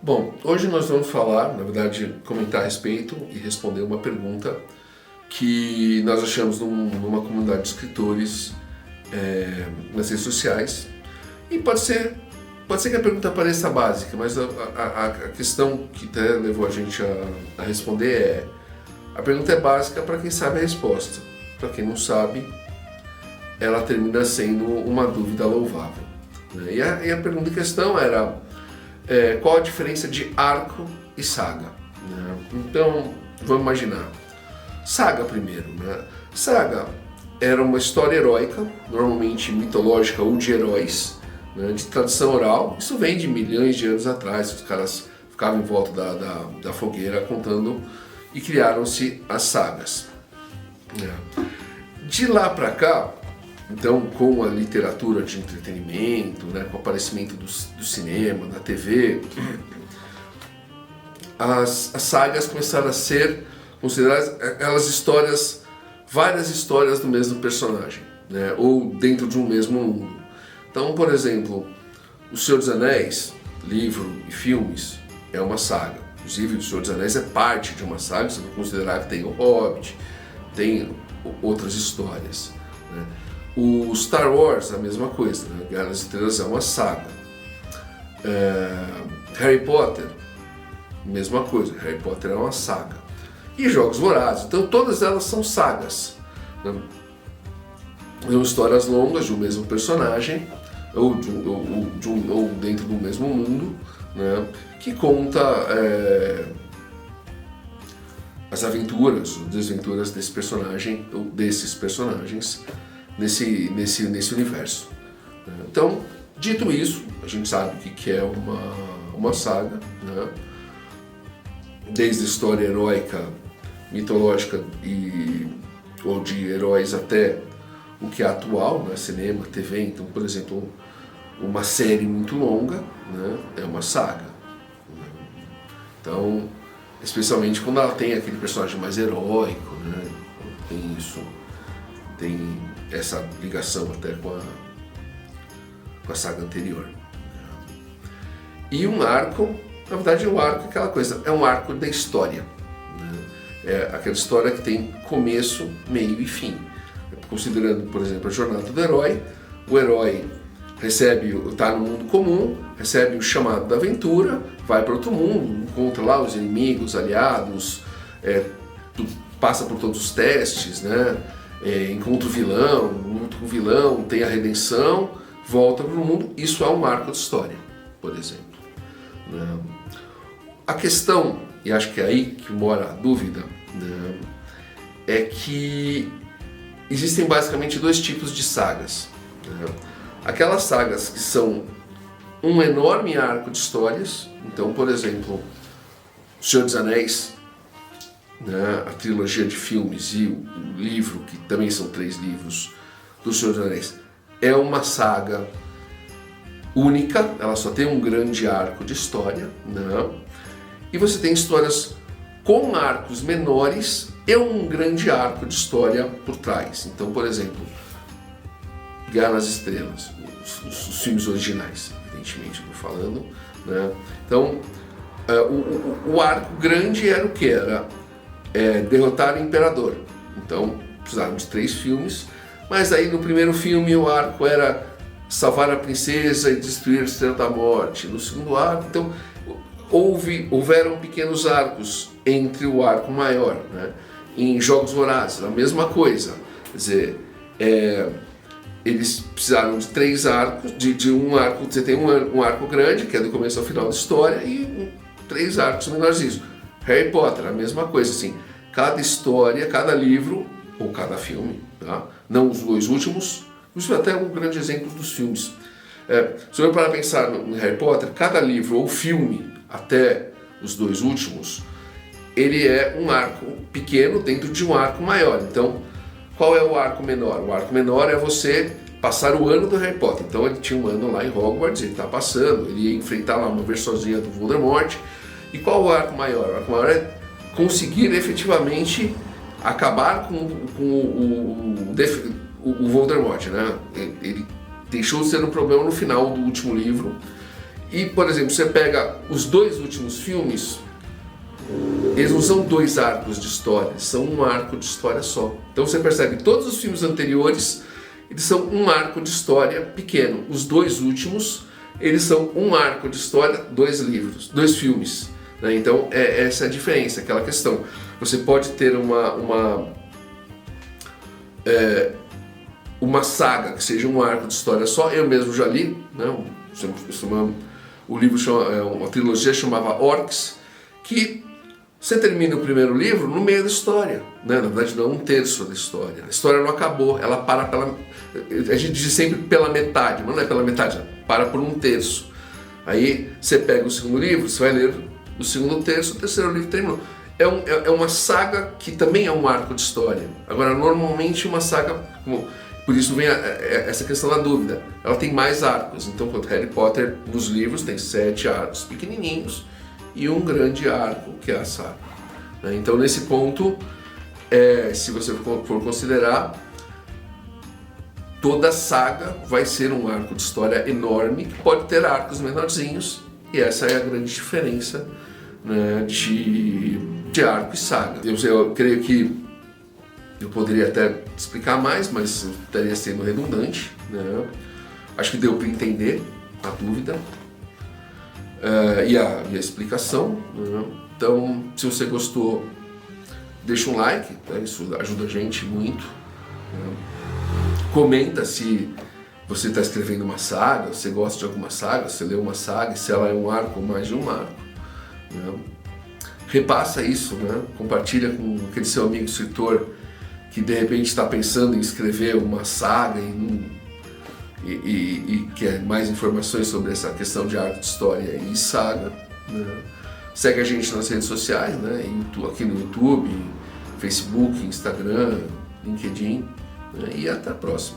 Bom, hoje nós vamos falar, na verdade, comentar a respeito e responder uma pergunta que nós achamos numa comunidade de escritores nas redes sociais. E pode ser que a pergunta pareça básica, mas a questão que até levou a gente a responder a pergunta é básica para quem sabe a resposta. Para quem não sabe, ela termina sendo uma dúvida louvável. E a pergunta em questão era qual a diferença de arco e saga? Então, vamos imaginar. Saga primeiro. Saga era uma história heróica, normalmente mitológica ou de heróis, de tradição oral. Isso vem de milhões de anos atrás, os caras ficavam em volta da fogueira contando e criaram-se as sagas. De lá para cá, então, com a literatura de entretenimento, com o aparecimento do cinema, da TV, as sagas começaram a ser consideradas aquelas histórias, várias histórias do mesmo personagem, ou dentro de um mesmo mundo. Então, por exemplo, O Senhor dos Anéis, livro e filmes, é uma saga. Inclusive, O Senhor dos Anéis é parte de uma saga, se não considerar que tem o Hobbit, tem outras histórias. O Star Wars, a mesma coisa, Guerra nas Estrelas é uma saga. Harry Potter, mesma coisa, Harry Potter é uma saga. E Jogos Vorazes, então todas elas são sagas. São histórias longas de um mesmo personagem, ou dentro do mesmo mundo, que conta as aventuras, ou desventuras desse personagem, ou desses personagens, nesse universo. Então, dito isso, a gente sabe o que é uma saga, desde a história heróica, mitológica ou de heróis até o que é atual, cinema, TV. Então, por exemplo, uma série muito longa é uma saga. Então, especialmente quando ela tem aquele personagem mais heróico, tem isso, tem essa ligação até com a saga anterior. E um arco, na verdade o arco é aquela coisa, é um arco da história. É aquela história que tem começo, meio e fim. Considerando, por exemplo, a jornada do herói, o herói está no mundo comum, recebe o chamado da aventura, vai para outro mundo, encontra lá os inimigos, aliados, passa por todos os testes, encontra o vilão, luta com o vilão, tem a redenção, volta para o mundo. Isso é um marco de história, por exemplo. A questão, e acho que é aí que mora a dúvida, é que existem basicamente dois tipos de sagas. Aquelas sagas que são um enorme arco de histórias. Então, por exemplo, O Senhor dos Anéis, a trilogia de filmes e o livro, que também são 3 livros do Senhor dos Anéis, é uma saga única, ela só tem um grande arco de história, e você tem histórias com arcos menores e um grande arco de história por trás. Então, por exemplo, Guerra nas Estrelas, os filmes originais, evidentemente estou falando. Então, o arco grande era o que? Era derrotar o Imperador. Então, precisaram de 3 filmes, mas aí no primeiro filme o arco era salvar a princesa e destruir a Estrela da Morte. No segundo arco, então, houveram pequenos arcos entre o arco maior. Em Jogos Vorazes, a mesma coisa. Quer dizer, eles precisaram de 3 arcos, de um arco, você tem um arco grande, que é do começo ao final da história, e 3 arcos menorzinhos. Harry Potter, a mesma coisa, assim, cada história, cada livro, ou cada filme, não os 2 últimos, isso é até um grande exemplo dos filmes. Se eu parar para pensar no Harry Potter, cada livro ou filme, até os 2 últimos, ele é um arco pequeno dentro de um arco maior. Então, qual é o arco menor? O arco menor é você passar o ano do Harry Potter. Então ele tinha um ano lá em Hogwarts, ele está passando, ele ia enfrentar lá uma versãozinha do Voldemort. E qual o arco maior? O arco maior é conseguir efetivamente acabar com o Voldemort. Ele deixou de ser um problema no final do último livro E, por exemplo, você pega os 2 últimos filmes, eles não são 2 arcos de história, são um arco de história só. Então você percebe que todos os filmes anteriores, eles são um arco de história pequeno. Os 2 últimos, eles são um arco de história, 2 livros, 2 filmes. Né? Então essa é a diferença, aquela questão. Você pode ter uma saga que seja um arco de história só. Eu mesmo já li, né? O livro uma trilogia chamava Orcs, que você termina o primeiro livro no meio da história, né? Na verdade não é 1/3 da história. A história não acabou, ela para pela... A gente diz sempre pela metade, mas não é pela metade, para por 1/3. Aí você pega o segundo livro, você vai ler o segundo terço, o terceiro livro terminou. É uma saga que também é um arco de história. Agora, normalmente uma saga... Por isso vem essa questão da dúvida. Ela tem mais arcos. Então, quanto Harry Potter, nos livros, tem 7 arcos pequenininhos e um grande arco, que é a saga. Então, nesse ponto, se você for considerar, toda saga vai ser um arco de história enorme, que pode ter arcos menorzinhos, e essa é a grande diferença, né, de arco e saga. Eu creio que eu poderia até explicar mais, mas eu estaria sendo redundante, né? Acho que deu para entender a dúvida e a explicação, né? Então, se você gostou, deixa um like, né? Isso ajuda a gente muito, né? Comenta se você está escrevendo uma saga, se você gosta de alguma saga, se você leu uma saga, se ela é um arco ou mais de um arco, né? Repassa isso, né? Compartilha com aquele seu amigo escritor que de repente está pensando em escrever uma saga e quer mais informações sobre essa questão de arco de história e saga, né? Segue a gente nas redes sociais, né? Aqui no YouTube, Facebook, Instagram, LinkedIn, né? E até a próxima.